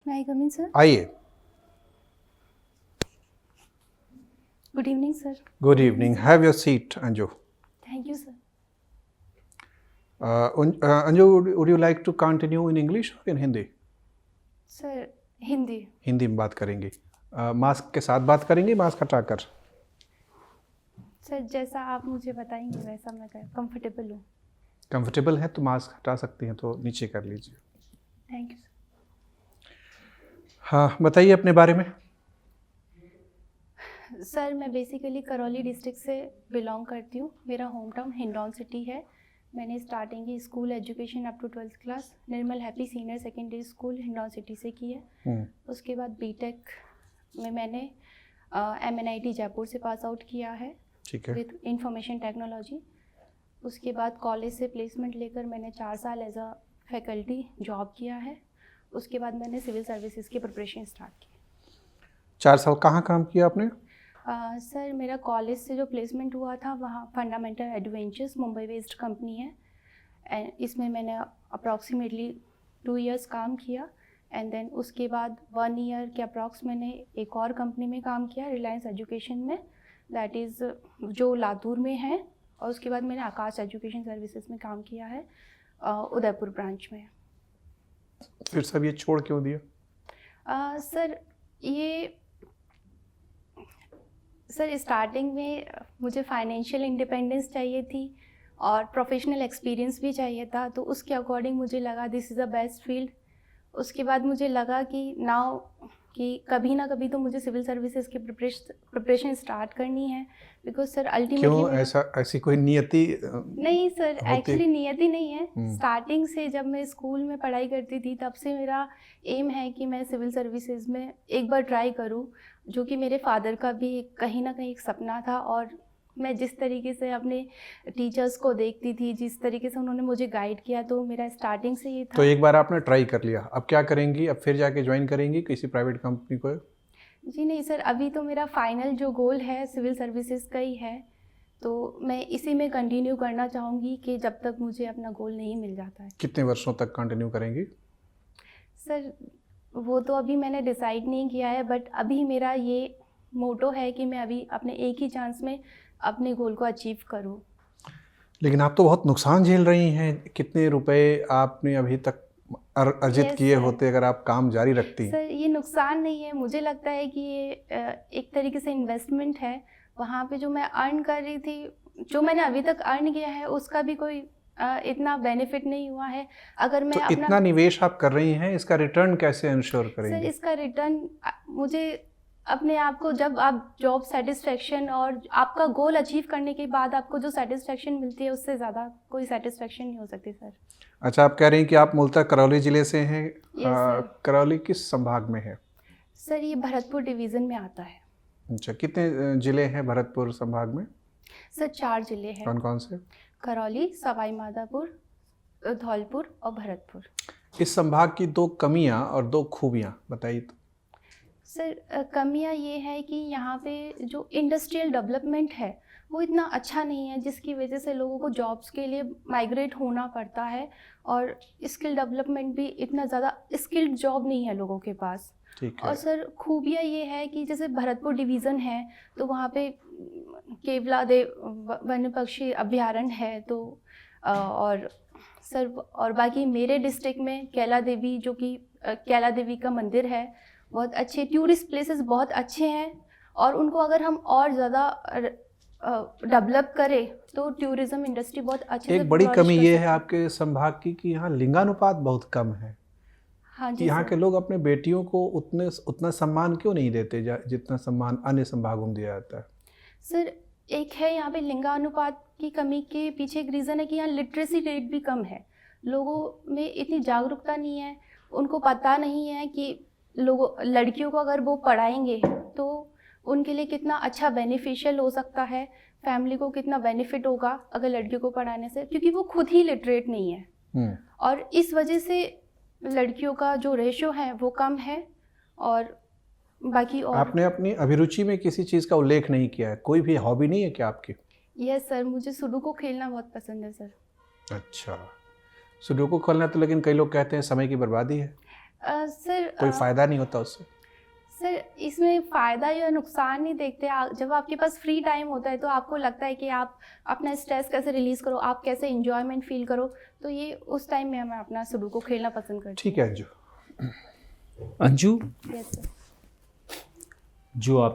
May I come in, sir? आइए। Good evening, sir. Good evening, have your seat Anju. Thank you, sir. Anju, would you like to continue in English और in Hindi? Sir, Hindi. Hindi में बात करेंगे। Mask के साथ बात करेंगे, मास्क हटाकर? सर जैसा आप मुझे बताएंगे वैसा मैं कंफर्टेबल हूँ। कंफर्टेबल है तो मास्क हटा सकती हैं, तो नीचे कर लीजिए। Thank you sir. हाँ, बताइए अपने बारे में। सर मैं बेसिकली करौली डिस्ट्रिक्ट से बिलोंग करती हूँ। मेरा होम टाउन हिंडौन सिटी है। मैंने स्टार्टिंग की school education up to 12th class Nirmal happy senior secondary school Hindaun city से की है। उसके बाद बीटेक में मैंने MNIT जयपुर से पास आउट किया है विद इंफॉर्मेशन टेक्नोलॉजी। उसके बाद कॉलेज से प्लेसमेंट लेकर मैंने 4 साल एज अ फैकल्टी जॉब किया है। उसके बाद मैंने सिविल सर्विसेज की प्रिपरेशन स्टार्ट की। 4 साल कहाँ काम किया आपने? सर मेरा कॉलेज से जो प्लेसमेंट हुआ था वहाँ fundamental adventures Mumbai based company है, एंड इसमें मैंने अप्रॉक्सीमेटली 2 इयर्स काम किया। एंड देन उसके बाद 1 ईयर के अप्रॉक्स मैंने एक और कंपनी में काम किया, रिलायंस एजुकेशन में, दैट इज़ जो लातूर में है। और उसके बाद मैंने आकाश एजुकेशन सर्विसेज में काम किया है उदयपुर ब्रांच में। फिर सब ये छोड़ क्यों दिया? सर स्टार्टिंग में मुझे फाइनेंशियल इंडिपेंडेंस चाहिए थी और प्रोफेशनल एक्सपीरियंस भी चाहिए था, तो उसके अकॉर्डिंग मुझे लगा this is the best field. उसके बाद मुझे लगा कि नाउ कि कभी ना कभी तो मुझे सिविल सर्विसेज की प्रिपरेशन स्टार्ट करनी है, बिकॉज सर अल्टीमेटली क्यों ऐसी कोई नियति? नहीं सर, एक्चुअली नियति नहीं है। स्टार्टिंग से जब मैं स्कूल में पढ़ाई करती थी तब से मेरा एम है कि मैं सिविल सर्विसेज में एक बार ट्राई करूं, जो कि मेरे फादर का भी कहीं ना कहीं एक सपना था। और मैं जिस तरीके से अपने टीचर्स को देखती थी, जिस तरीके से उन्होंने मुझे गाइड किया, तो मेरा स्टार्टिंग से ये था। तो एक बार आपने ट्राई कर लिया, अब क्या करेंगी? अब फिर जाके ज्वाइन करेंगी किसी प्राइवेट कंपनी को? जी नहीं सर, अभी तो मेरा फाइनल जो गोल है सिविल सर्विसेज का ही है, तो मैं इसी में कंटिन्यू करना चाहूँगी कि जब तक मुझे अपना गोल नहीं मिल जाता है। कितने वर्षों तक कंटिन्यू करेंगी? सर वो तो अभी मैंने डिसाइड नहीं किया है, बट अभी मेरा ये मोटो है कि मैं अभी अपने एक ही चांस में अपने गोल को अचीव करूं। लेकिन आप तो बहुत नुकसान झेल रही हैं। कितने रुपए आपने अभी तक अर्जित किए होते अगर आप काम जारी रखती? सर ये नुकसान नहीं है, मुझे लगता है कि ये एक तरीके से इन्वेस्टमेंट है। वहाँ पे जो मैं अर्न कर रही थी, जो मैंने अभी तक अर्न किया है, उसका भी कोई इतना बेनिफिट नहीं हुआ है। अगर मैं तो इतना निवेश आप कर रही हैं, इसका रिटर्न कैसे इंश्योर करेंगे? सर इसका रिटर्न मुझे अपने आप को, जब आप जॉब सेटिस्फेक्शन और आपका गोल अचीव करने के बाद आपको जो सेटिस्फेक्शन मिलती है, उससे ज़्यादा कोई सेटिस्फेक्शन नहीं हो सकती सर। अच्छा, आप कह रही हैं कि आप मूलतः करौली ज़िले से हैं। करौली किस संभाग में है? सर ये भरतपुर डिवीज़न में आता है। अच्छा, कितने ज़िले हैं भरतपुर संभाग में? सर 4 ज़िले हैं। कौन कौन से? करौली, सवाई माधोपुर, धौलपुर और भरतपुर। इस संभाग की 2 कमियां और 2 खूबियां बताइए तो। सर कमियां ये है कि यहाँ पे जो इंडस्ट्रियल डेवलपमेंट है वो इतना अच्छा नहीं है, जिसकी वजह से लोगों को जॉब्स के लिए माइग्रेट होना पड़ता है। और स्किल डेवलपमेंट भी, इतना ज़्यादा स्किल्ड जॉब नहीं है लोगों के पास। और सर खूबियाँ ये है कि जैसे भरतपुर डिवीज़न है तो वहाँ पे केवला देव वन्य पक्षी अभ्यारण्य है, तो और सर और बाकी मेरे डिस्ट्रिक्ट में कैला देवी, जो कि कैला देवी का मंदिर है, बहुत अच्छे टूरिस्ट प्लेसेस बहुत अच्छे हैं। और उनको अगर हम और ज़्यादा डेवलप करें तो टूरिज्म इंडस्ट्री बहुत अच्छे से। एक बड़ी कमी ये है आपके संभाग की कि यहाँ लिंगानुपात बहुत कम है। हाँ जी। यहाँ के लोग अपने बेटियों को उतना सम्मान क्यों नहीं देते जितना सम्मान अन्य संभागों में दिया जाता है? सर एक है यहाँ पे लिंगानुपात की कमी के पीछे एक रीज़न है कि यहाँ लिटरेसी रेट भी कम है। लोगों में इतनी जागरूकता नहीं है, उनको पता नहीं है कि लड़कियों को अगर वो पढ़ाएंगे तो उनके लिए कितना अच्छा बेनिफिशियल हो सकता है, फैमिली को कितना बेनिफिट होगा अगर लड़कियों को पढ़ाने से, क्योंकि वो खुद ही लिटरेट नहीं है। और इस वजह से लड़कियों का जो रेशो है वो कम है। और बाकी और आपने अपनी अभिरुचि में किसी चीज़ का उल्लेख नहीं किया है? कोई भी हॉबी नहीं है क्या आपकी? यस सर, मुझे सुडोकू खेलना बहुत पसंद है सर। अच्छा, सुडोकू खेलना तो, लेकिन कई लोग कहते हैं समय की बर्बादी है। सर कोई फ़ायदा नहीं होता उससे? सर इसमें फ़ायदा या नुकसान नहीं देखते। जब आपके पास फ्री टाइम होता है तो आपको लगता है कि आप अपना स्ट्रेस कैसे रिलीज़ करो, आप कैसे एंजॉयमेंट फील करो, तो ये उस टाइम में मैं अपना सुडोकू खेलना पसंद करती हूँ। ठीक है अंजू। Anju, yes sir. जो आप